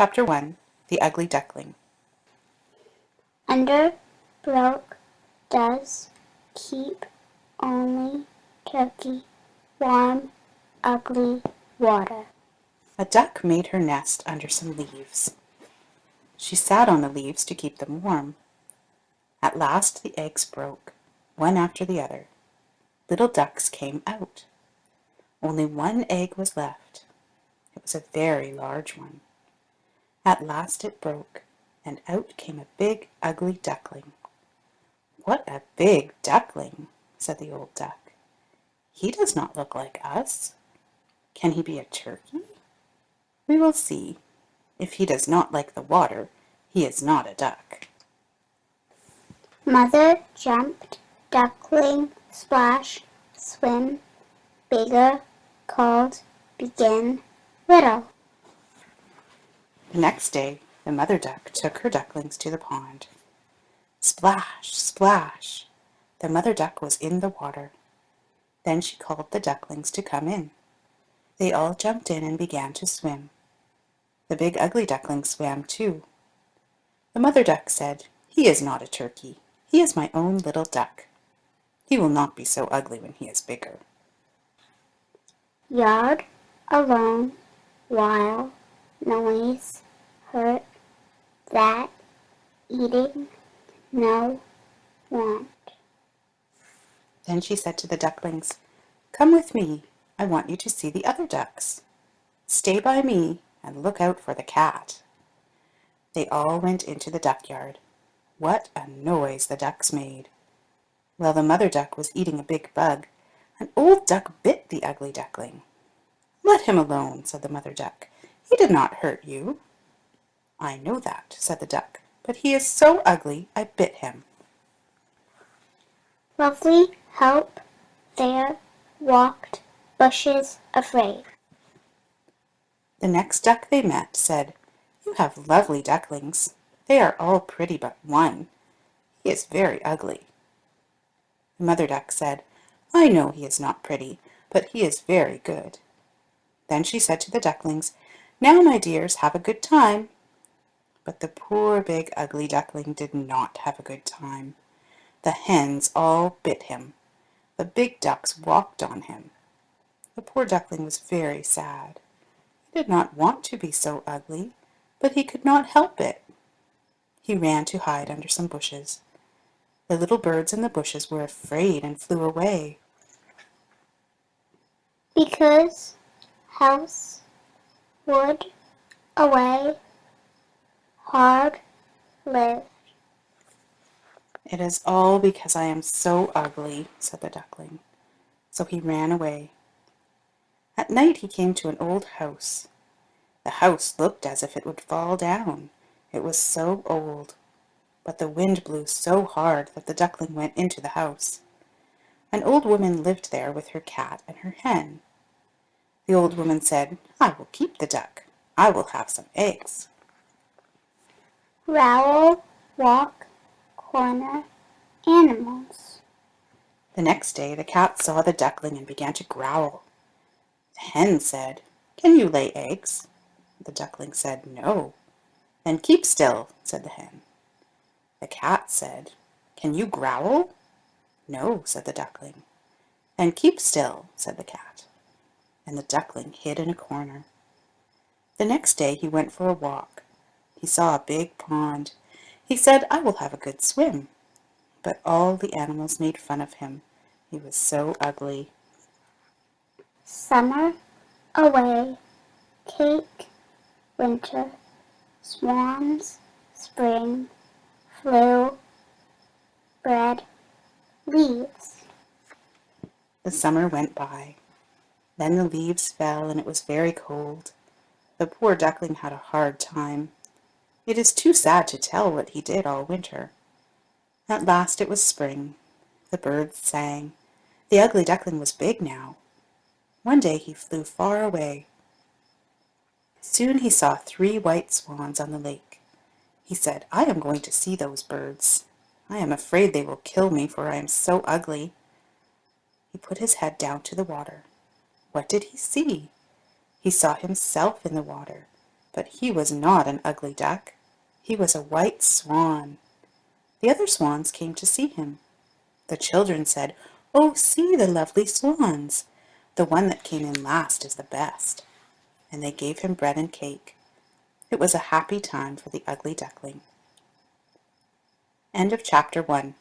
Chapter 1 The Ugly Duckling. Under broke does keep only turkey warm, ugly water. A duck made her nest under some leaves. She sat on the leaves to keep them warm. At last the eggs broke, one after the other. Little ducks came out. Only one egg was left. It was a very large one. At last it broke, and out came a big, ugly duckling. "What a big duckling!" said the old duck. "He does not look like us. Can he be a turkey? We will see. If he does not like the water, he is not a duck." Mother jumped, duckling, splash, swim, bigger, called, begin, little. The next day the mother duck took her ducklings to the pond. Splash, splash! The mother duck was in the water. Then she called the ducklings to come in. They all jumped in and began to swim. The big ugly duckling swam too. The mother duck said, "He is not a turkey. He is my own little duck. He will not be so ugly when he is bigger." Yard, alone, while, noise, hurt, that, eating, no, want. Then she said to the ducklings, "Come with me. I want you to see the other ducks. Stay by me and look out for the cat." They all went into the duckyard. What a noise the ducks made! While the mother duck was eating a big bug, an old duck bit the ugly duckling. "Let him alone," said the mother duck. "He did not hurt you." "I know that," said the duck, "but he is so ugly I bit him." Lovely, help, there, walked, bushes, afraid. The next duck they met said, "You have lovely ducklings. They are all pretty but one. He is very ugly." The mother duck said, "I know he is not pretty, but he is very good." Then she said to the ducklings, "Now, my dears, have a good time." But the poor big ugly duckling did not have a good time. The hens all bit him. The big ducks walked on him. The poor duckling was very sad. He did not want to be so ugly, but he could not help it. He ran to hide under some bushes. The little birds in the bushes were afraid and flew away. Because house, wood, away, hard, live. "It is all because I am so ugly," said the duckling. So he ran away. At night he came to an old house. The house looked as if it would fall down, it was so old. But the wind blew so hard that the duckling went into the house. An old woman lived there with her cat and her hen. The old woman said, "I will keep the duck. I will have some eggs." Rowel, walk, corner, animals. The next day the cat saw the duckling and began to growl. The hen said, "Can you lay eggs?" The duckling said, "No." "Then keep still," said the hen. The cat said, "Can you growl?" "No," said the duckling. "Then keep still," said the cat. And the duckling hid in a corner. The next day he went for a walk. He saw a big pond. He said, "I will have a good swim." But all the animals made fun of him. He was so ugly. Summer, away, cake, winter, swans, spring, flew, bread, leaves. The summer went by. Then the leaves fell and it was very cold. The poor duckling had a hard time. It is too sad to tell what he did all winter. At last it was spring. The birds sang. The ugly duckling was big now. One day he flew far away. Soon he saw 3 white swans on the lake. He said, "I am going to see those birds. I am afraid they will kill me, for I am so ugly." He put his head down to the water. What did he see? He saw himself in the water. But he was not an ugly duck. He was a white swan. The other swans came to see him. The children said, "Oh, see the lovely swans! The one that came in last is the best." And they gave him bread and cake. It was a happy time for the ugly duckling. End of chapter 1.